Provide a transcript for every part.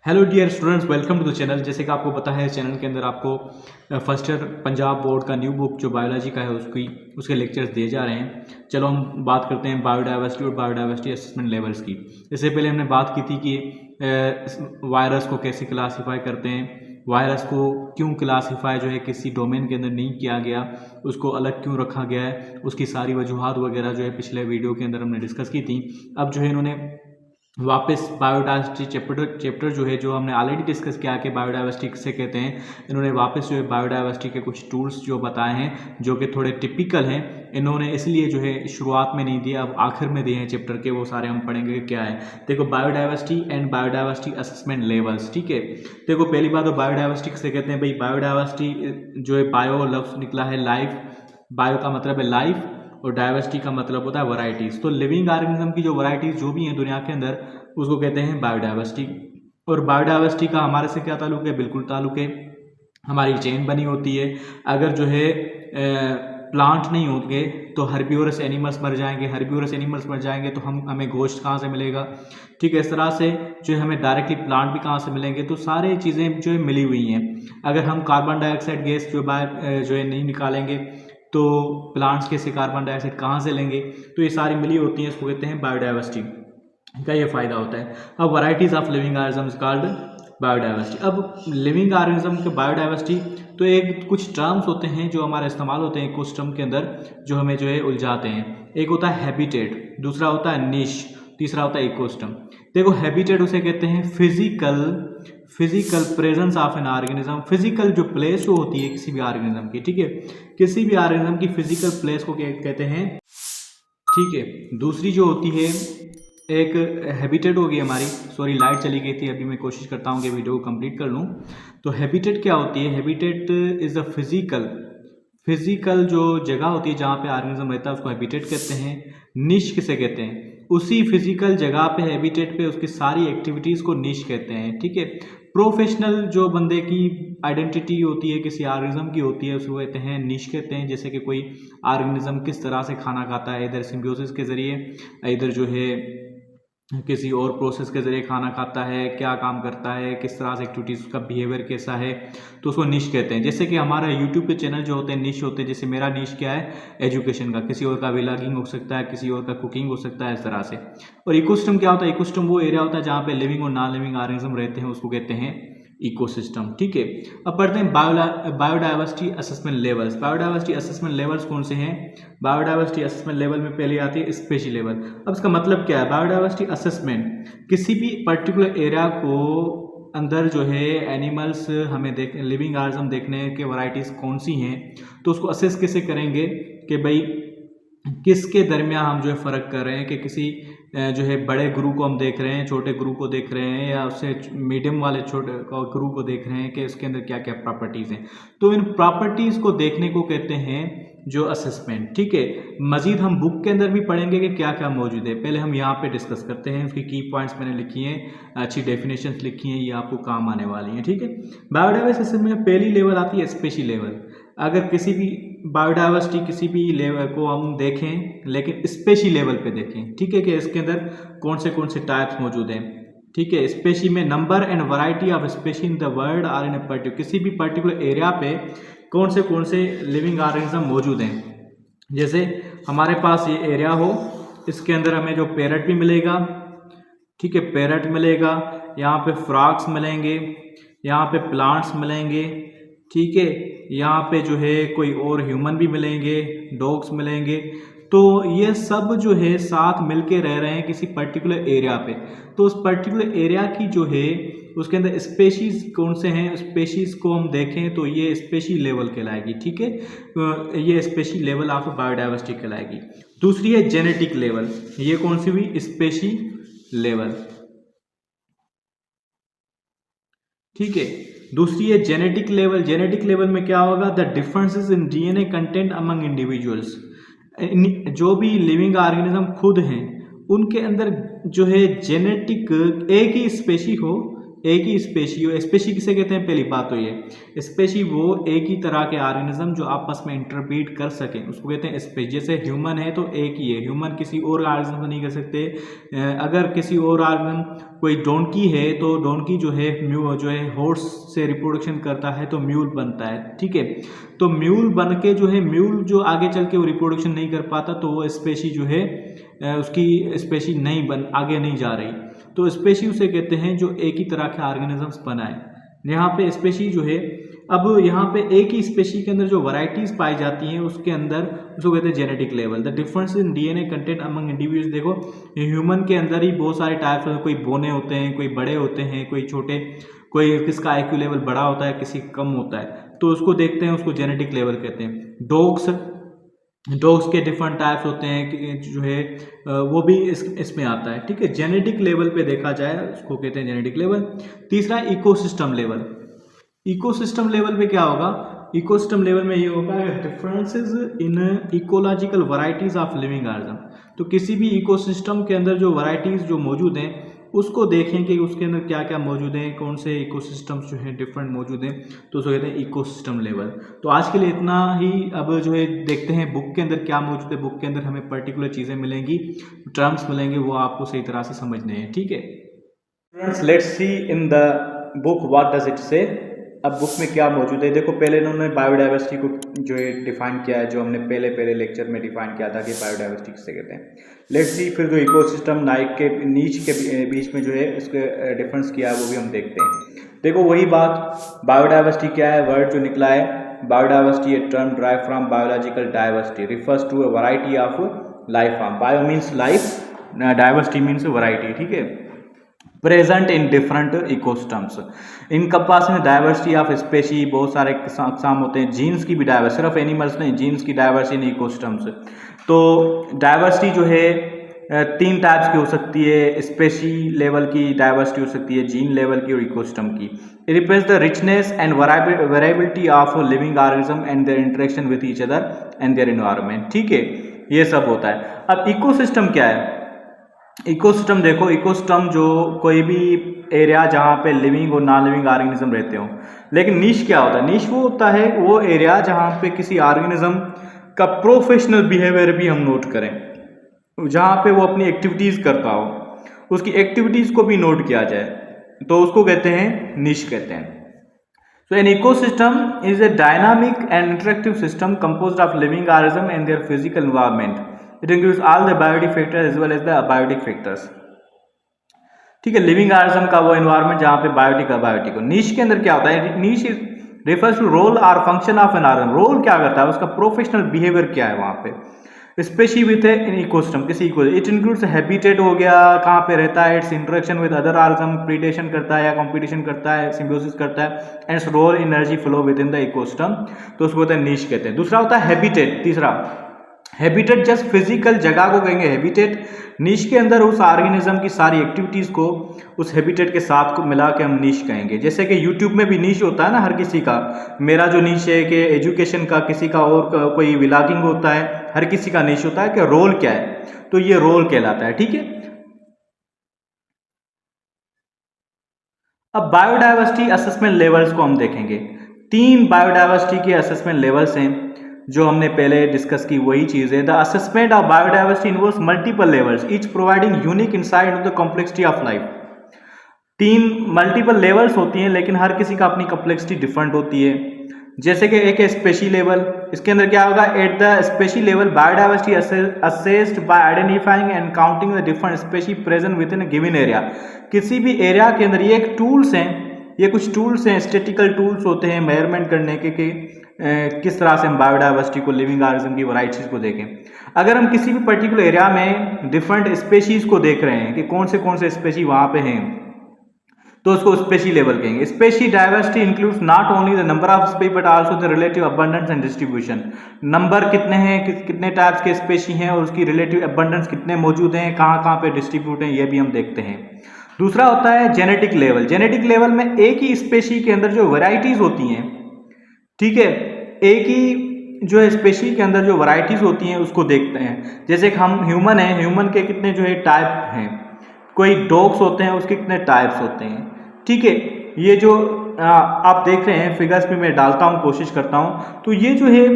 Hello dear students, welcome to the channel. जैसे कि आपको पता है, चैनल के अंदर आपको फर्स्ट ईयर पंजाब बोर्ड का न्यू बुक जो बायोलॉजी का है उसके लेक्चर्स दिए जा रहे हैं। चलो हम बात करते हैं बायोडाइवर्सिटी और बायोडाइवर्सिटी असेसमेंट लेवल्स की। इससे पहले हमने बात की थी कि वायरस को कैसे क्लासीफाई करते हैं, वायरस को क्यों क्लासीफाई जो है किसी डोमेन के अंदर नहीं किया गया, उसको अलग क्यों रखा गया है, उसकी सारी वजूहात वगैरह जो है पिछले वीडियो के अंदर हमने डिस्कस की थी। अब जो है इन्होंने वापस बायोडाइवर्सिटी चैप्टर जो है, जो हमने ऑलरेडी डिस्कस किया कि बायोडाइवर्सिटी किसे कहते हैं, इन्होंने वापस जो है बायोडाइवर्सिटी के कुछ टूल्स जो बताए हैं जो कि थोड़े टिपिकल हैं। इन्होंने इसलिए जो है शुरुआत में नहीं दिया, अब आखिर में दिए हैं चैप्टर के। वो सारे हम पढ़ेंगे क्या है। देखो, biodiversity and biodiversity assessment levels. ठीक है, देखो पहली बात तो बायोडाइवर्सिटी किसे कहते हैं भाई। बायोडाइवर्सिटी जो है, बायो लफ्ज निकला है लाइफ, बायो का मतलब है लाइफ और डाइवर्सिटी का मतलब होता है वैरायटीज। तो लिविंग ऑर्गेनिज्म की जो वैरायटीज जो भी हैं दुनिया के अंदर, उसको कहते हैं बायोडाइवर्सिटी। और बायोडाइवर्सिटी का हमारे से क्या ताल्लुक है? बिल्कुल ताल्लुक है। हमारी चेन बनी होती है। अगर जो है प्लांट नहीं होंगे तो हर्बिवोरस एनिमल्स मर जाएंगे, हर्बिवोरस एनिमल्स मर जाएंगे तो हमें गोश्त कहाँ से मिलेगा? ठीक है, इस तरह से जो है हमें डायरेक्टली प्लांट भी कहाँ से मिलेंगे? तो सारी चीज़ें जो है मिली हुई हैं। अगर हम कार्बन डाइऑक्साइड गैस जो बाहर जो है नहीं निकालेंगे तो प्लांट्स कैसे कार्बन डाइऑक्साइड कहाँ से लेंगे? तो ये सारी मिली होती हैं, इसको कहते हैं बायोडाइवर्सिटी का ये फायदा होता है। अब varieties of living organisms called biodiversity. अब लिविंग ऑर्गेनिज्म के बायोडाइवर्सिटी, तो एक कुछ टर्म्स होते हैं जो हमारे इस्तेमाल होते हैं कुछ टर्म के अंदर, जो हमें जो है उलझाते हैं। एक होता है हैबिटेट, दूसरा होता है निश, तीसरा होता है इकोसिस्टम। देखो, हैबिटेट उसे कहते हैं physical presence of an organism. Physical जो प्लेस जो होती है किसी भी ऑर्गेनिज्म की, ठीक है, किसी भी ऑर्गेनिज्म की फिजिकल प्लेस को क्या कहते हैं? ठीक है, दूसरी जो होती है एक हैबिटेट होगी हमारी। सॉरी, लाइट चली गई थी, अभी मैं कोशिश करता हूँ कि वीडियो को कंप्लीट कर लूँ। तो हैबिटेट क्या होती है? हैबिटेट इज़ अ फिजिकल जो जगह होती है जहाँ पे ऑर्गेनिज्म रहता है, उसको हैबिटेट कहते हैं। निश किसे कहते हैं? उसी फिजिकल जगह पे, हैबिटेट पे उसकी सारी एक्टिविटीज़ को निश कहते हैं। ठीक है, प्रोफेशनल जो बंदे की आइडेंटिटी होती है किसी ऑर्गेनिज्म की होती है, उसको कहते हैं निश कहते हैं। जैसे कि कोई ऑर्गेनिज्म किस तरह से खाना खाता है, इधर सिम्बियोसिस के जरिए, इधर जो है किसी और प्रोसेस के जरिए खाना खाता है, क्या काम करता है, किस तरह से एक्टिविटीज़, उसका बिहेवियर कैसा है, तो उसको निश कहते हैं। जैसे कि हमारा यूट्यूब पे चैनल जो होते हैं निश होते हैं। जैसे मेरा निश क्या है? एजुकेशन का, किसी और का व्लॉगिंग हो सकता है, किसी और का कुकिंग हो सकता है, इस तरह से। और इकोसिस्टम क्या होता है? इकोसिस्टम वो एरिया होता है जहाँ पे लिविंग और नॉन लिविंग ऑर्गेनिज्म रहते हैं, उसको कहते हैं इकोसिस्टम। ठीक है, अब पढ़ते हैं biodiversity assessment levels. Biodiversity assessment levels कौन से हैं? बायोडाइवर्सिटी असेसमेंट लेवल में पहले आती है स्पेशी लेवल। अब इसका मतलब क्या है? बायोडाइवर्सिटी असेसमेंट, किसी भी पर्टिकुलर एरिया को अंदर जो है एनिमल्स हमें लिविंग ऑर्गेनिज्म देखने के वैरायटीज कौन सी हैं, तो उसको असेस कैसे करेंगे कि भाई किसके दरमियान हम जो है फ़र्क कर रहे हैं, कि किसी जो है बड़े गुरु को हम देख रहे हैं, छोटे गुरु को देख रहे हैं, या उससे मीडियम वाले छोटे गुरु को देख रहे हैं कि उसके अंदर क्या क्या प्रॉपर्टीज़ हैं। तो इन प्रॉपर्टीज़ को देखने को कहते हैं जो असेसमेंट। ठीक है, मजीद हम बुक के अंदर भी पढ़ेंगे कि क्या क्या मौजूद है। पहले हम यहाँ पे डिस्कस करते हैं। उसकी की पॉइंट्स मैंने लिखी हैं, अच्छी डेफिनेशंस लिखी हैं, ये आपको काम आने वाली हैं। ठीक है, बायोडाइवर्सिटी असेसमेंट में पहली लेवल आती है स्पेशी लेवल। अगर किसी भी बायोडाइवर्सिटी किसी भी लेवल को हम देखें, लेकिन स्पेशी लेवल पे देखें, ठीक है, कि इसके अंदर कौन से टाइप्स मौजूद हैं। ठीक है, स्पेशी में number and variety of species in the world are in a particular, किसी भी पर्टिकुलर एरिया पे कौन से लिविंग ऑर्गेनिज्म मौजूद हैं। जैसे हमारे पास ये एरिया हो, इसके अंदर हमें जो पैरट भी मिलेगा, ठीक है, पैरट मिलेगा, यहाँ पे फ्रॉग्स मिलेंगे, यहाँ पे प्लांट्स मिलेंगे, ठीक है, यहाँ पे जो है कोई और ह्यूमन भी मिलेंगे, डॉग्स मिलेंगे। तो ये सब जो है साथ मिलके रह रहे हैं किसी पर्टिकुलर एरिया पे। तो उस पर्टिकुलर एरिया की जो है उसके अंदर स्पेशीज कौन से हैं, स्पेशीज को हम देखें तो ये स्पेशी लेवल कहलाएगी। ठीक है, ये स्पेशी लेवल ऑफ बायोडाइवर्सिटी कहलाएगी। दूसरी है जेनेटिक लेवल, ये कौन सी हुई? Species level. ठीक है, दूसरी है जेनेटिक लेवल। जेनेटिक लेवल में क्या होगा? The differences in DNA content among individuals. जो भी लिविंग ऑर्गेनिज्म खुद हैं, उनके अंदर जो है जेनेटिक, एक ही स्पेशी हो एक ही स्पेशी हो, स्पेशी किसे कहते हैं, पहली बात तो ये स्पेशी वो एक ही तरह के ऑर्गेनिज्म जो आपस में इंटरब्रीड कर सकें उसको कहते हैं स्पेशी। जैसे ह्यूमन है तो एक ही है, ह्यूमन किसी और ऑर्गेनिज्म से नहीं कर सकते। अगर किसी और ऑर्गेनिज्म कोई डोंकी है तो डोंकी जो है हॉर्स से रिप्रोडक्शन करता है तो म्यूल बनता है, ठीक है। तो म्यूल बन के जो है म्यूल जो आगे चल के वो रिप्रोडक्शन नहीं कर पाता तो वो स्पेशी जो है उसकी स्पेशी आगे नहीं जा रही, तो स्पेशी उसे कहते हैं जो एक ही तरह के ऑर्गेनिजम्स बनाए। यहाँ पे स्पेशी जो है, अब यहाँ पे एक ही स्पेशी के अंदर जो वैरायटीज पाई जाती हैं उसके अंदर उसको कहते हैं genetic level. The difference in DNA content among individuals, देखो ह्यूमन के अंदर ही बहुत सारे टाइप्स होते हैं, कोई बोने होते हैं, कोई बड़े होते हैं, कोई छोटे, कोई किसका आईक्यू लेवल बड़ा होता है, किसी कम होता है, तो उसको देखते हैं, उसको जेनेटिक लेवल कहते हैं। डॉग्स के डिफरेंट टाइप्स होते हैं कि जो है वो भी इसमें आता है, ठीक है। जेनेटिक लेवल पे देखा जाए उसको कहते हैं जेनेटिक लेवल। तीसरा इकोसिस्टम लेवल। इकोसिस्टम लेवल पे क्या होगा, इकोसिस्टम लेवल में ये होगा differences in ecological varieties of living organism. तो किसी भी इकोसिस्टम के अंदर जो वैरायटीज जो मौजूद हैं उसको देखें कि उसके अंदर क्या क्या मौजूद हैं, कौन से इकोसिस्टम्स जो हैं डिफरेंट मौजूद हैं, तो उसको कहते हैं इकोसिस्टम लेवल। तो आज के लिए इतना ही। अब जो है देखते हैं बुक के अंदर क्या मौजूद है। बुक के अंदर हमें पर्टिकुलर चीज़ें मिलेंगी, टर्म्स मिलेंगे, वो आपको सही तरह से समझने हैं, ठीक है। Students let's see in the book what does it से। अब बुक में क्या मौजूद है, देखो पहले इन्होंने बायोडाइवर्सिटी को जो है डिफाइन किया है, जो हमने पहले लेक्चर में डिफाइन किया था कि बायोडाइवर्सिटी किसे कहते हैं। लेट्स सी फिर जो इकोसिस्टम नीच के बीच में जो है इसके डिफरेंस किया है वो भी हम देखते हैं। देखो वही बात, बायोडाइवर्सिटी क्या है, वर्ड जो निकला है biodiversity a term drive from biological diversity refers to a variety of life form. Bio means life, diversity means variety, ठीक है। Present in different ecosystems, encompassing diversity of species, बहुत सारे अक़साम होते हैं। जीन्स की भी डाइवर्सिटी, सिर्फ एनिमल्स नहीं, जीन्स की डाइवर्सिटी इन इकोसिस्टम्स। तो डाइवर्सिटी जो है 3 टाइप्स की हो सकती है, स्पेशी लेवल की डाइवर्सिटी हो सकती है, जीन लेवल की और इकोसिस्टम की। It represents the richness and variability of living organism and there interaction with each other and their environment, ठीक है, ये सब होता है। अब इकोसिस्टम क्या है, इकोसिस्टम देखो, इकोसिस्टम जो कोई भी एरिया जहाँ पे लिविंग और नॉन लिविंग ऑर्गेनिज्म रहते हो। लेकिन नीश क्या होता है, नीश वो होता है वो एरिया जहाँ पे किसी ऑर्गेनिज्म का प्रोफेशनल बिहेवियर भी हम नोट करें, जहाँ पे वो अपनी एक्टिविटीज़ करता हो, उसकी एक्टिविटीज़ को भी नोट किया जाए, तो उसको कहते हैं नीश कहते हैं। So an ecosystem is a dynamic and interactive system composed of living organisms and their physical environment. It includes all the biotic factors as well as the abiotic factors. ठीक है, लिविंग ऑर्गेनिज्म का वो environment जहाँ पे biotic abiotic हो। नीश के अंदर क्या होता है, नीश रेफर्स टू रोल और function of an organism. Role क्या करता है, उसका प्रोफेशनल बिहेवियर क्या है वहाँ पे। स्पेशी विद इन इकोसिस्टम, किसी को इट इंक्लूड्स हैबिटेट हो गया, कहाँ पे रहता है, its interaction with other organism, predation करता है या कॉम्पिटिशन करता है, सिम्बियोसिस करता है, and its role energy flow within the ecosystem, तो उसको कहते हैं नीश कहते हैं। दूसरा होता है हैबिटेट। तीसरा हैबिटेट जस्ट फिजिकल जगह को कहेंगे हैबिटेट। नीश के अंदर उस ऑर्गेनिज्म की सारी एक्टिविटीज़ को उस हैबिटेट के साथ को मिला के हम नीश कहेंगे। जैसे कि यूट्यूब में भी नीश होता है ना हर किसी का, मेरा जो नीश है कि एजुकेशन का, किसी का और कोई व्लॉगिंग होता है, हर किसी का नीश होता है कि रोल क्या है, तो ये रोल कहलाता है, ठीक है। अब बायोडाइवर्सिटी असेसमेंट लेवल्स को हम देखेंगे। 3 बायोडाइवर्सिटी के असेसमेंट लेवल्स हैं जो हमने पहले डिस्कस की, वही चीज़ है। The assessment of biodiversity involves multiple levels each providing unique insight into the complexity of life. 3 multiple levels होती हैं लेकिन हर किसी का अपनी कॉम्प्लेक्सिटी डिफरेंट होती है। जैसे कि एक है स्पेशी लेवल, इसके अंदर क्या होगा, at the species level biodiversity assessed bye identifying and counting the different species present with in a given area. किसी भी एरिया के अंदर ये एक टूल्स हैं, ये कुछ टूल्स हैं, स्टैटिकल टूल्स होते हैं मेजरमेंट करने के किस तरह से हम बायोडाइवर्सिटी को, लिविंग ऑर्गेनिज्म की वैरायटीज को देखें। अगर हम किसी भी पर्टिकुलर एरिया में डिफरेंट स्पेशीज को देख रहे हैं कि कौन से स्पेशी वहाँ पे हैं, तो उसको स्पेशी लेवल कहेंगे। Species diversity includes not only the number of species but also the relative abundance and distribution. Number कितने हैं, कितने टाइप्स के स्पेशी हैं और उसकी रिलेटिव अबंडेंस कितने मौजूद हैं, कहाँ पे डिस्ट्रीब्यूट हैं, ये भी हम देखते हैं। दूसरा होता है जेनेटिक लेवल। जेनेटिक लेवल में एक ही स्पेशी के अंदर जो वैरायटीज होती हैं, ठीक है, एक ही जो है स्पेशी के अंदर जो वैरायटीज होती हैं उसको देखते हैं। जैसे कि हम ह्यूमन हैं, ह्यूमन के कितने जो है टाइप हैं, कोई डॉग्स होते हैं उसके कितने टाइप्स होते हैं, ठीक है। ये जो आप देख रहे हैं फिगर्स में मैं डालता हूँ, कोशिश करता हूँ, तो ये जो है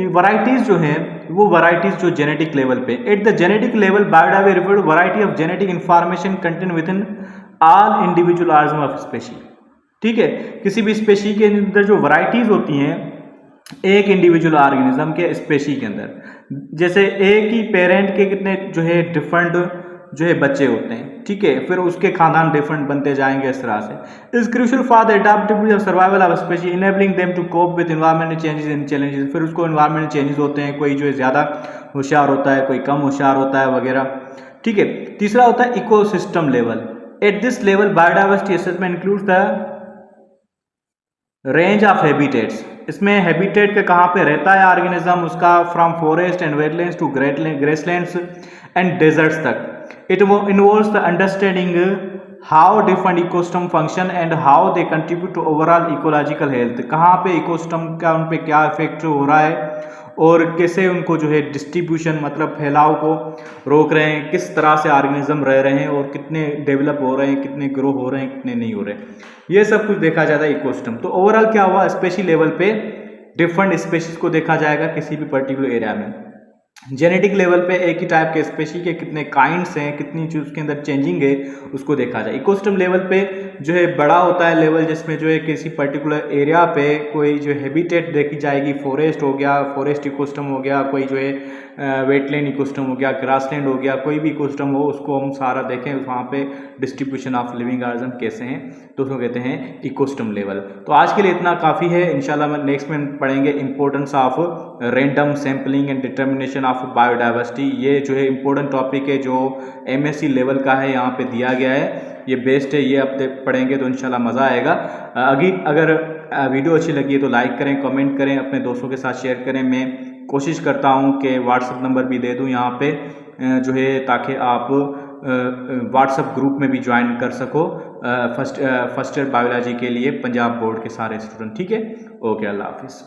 वैरायटीज जो है वो वैरायटीज जो जेनेटिक लेवल पे, at the genetic level biodiversity refer to variety of genetic information contain within all individual organism of species. ठीक है, किसी भी स्पेशी के अंदर जो वैरायटीज होती हैं एक इंडिविजुअल ऑर्गेनिज्म के स्पेशी के अंदर, जैसे एक ही पेरेंट के कितने जो है डिफरेंट जो है बच्चे होते हैं, ठीक है, फिर उसके खानदान डिफरेंट बनते जाएंगे इस तरह से। Is crucial for the adaptability of survival of species enabling them to cope with environmental changes and challenges. फिर उसको एनवायरमेंटल चेंजेस होते हैं, कोई जो है ज़्यादा होशियार होता है, कोई कम होशियार होता है वगैरह, ठीक है। तीसरा होता है ecosystem level. At this level biodiversity assessment includes the range of habitats. इसमें हैबिटेट के कहाँ पे रहता है ऑर्गेनिज्म उसका, from forest and wetlands to grasslands and deserts तक। It involves the understanding how different ecosystem function and how they contribute to overall ecological health। कहाँ पे इकोसिस्टम का उन पे क्या इफेक्ट हो रहा है और कैसे उनको जो है डिस्ट्रीब्यूशन मतलब फैलाव को रोक रहे हैं, किस तरह से ऑर्गेनिज्म रह रहे हैं और कितने डेवलप हो रहे हैं, कितने ग्रो हो रहे हैं, कितने नहीं हो रहे, ये सब कुछ देखा जाता है इकोसिस्टम। तो ओवरऑल क्या हुआ, स्पेशी लेवल पे डिफरेंट स्पेशीज को देखा जाएगा किसी भी पर्टिकुलर एरिया में। जेनेटिक लेवल पे एक ही टाइप के स्पेशी के कितने काइंड्स हैं, कितनी चीज उसके अंदर चेंजिंग है, उसको देखा जाए। इकोसिस्टम लेवल पे जो है बड़ा होता है लेवल, जिसमें जो है किसी पर्टिकुलर एरिया पे कोई जो हैबिटेट देखी जाएगी, फॉरेस्ट हो गया, फॉरेस्ट इकोसिस्टम हो गया, कोई जो है वेटलैंड इकोसिस्टम हो गया, ग्रासलैंड हो गया, कोई भी इकोसिस्टम हो उसको हम सारा देखें, वहाँ पे डिस्ट्रीब्यूशन ऑफ लिविंग ऑर्गेनिज्म कैसे हैं, तो उसको कहते हैं इकोसिस्टम लेवल। तो आज के लिए इतना काफ़ी है। इंशाल्लाह मैं नेक्स्ट में पढ़ेंगे importance of random sampling and determination of biodiversity. ये जो है इंपॉर्टेंट टॉपिक है जो MSc लेवल का है, यहाँ पे दिया गया है, ये बेस्ट है, ये अब पढ़ेंगे तो इंशाल्लाह मज़ा आएगा। अगर वीडियो अच्छी लगी है तो लाइक करें, कमेंट करें, अपने दोस्तों के साथ शेयर करें। मैं कोशिश करता हूँ कि व्हाट्सएप नंबर भी दे दूँ यहाँ पे जो है, ताकि आप व्हाट्सएप ग्रुप में भी ज्वाइन कर सको फर्स्ट ईयर बायोलॉजी के लिए पंजाब बोर्ड के सारे स्टूडेंट। ठीक है, ओके, अल्लाह हाफिज़।